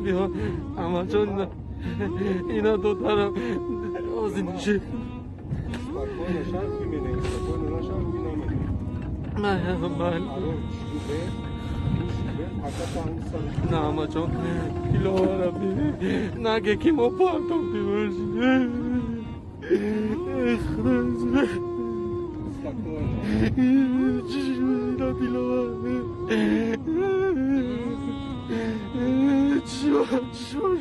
بیا اما جان اینا دو طرف آزینشه نه اما جان ایلا ربی نگه که ما پارتم بیورشی اخراج اینا دیلا چشم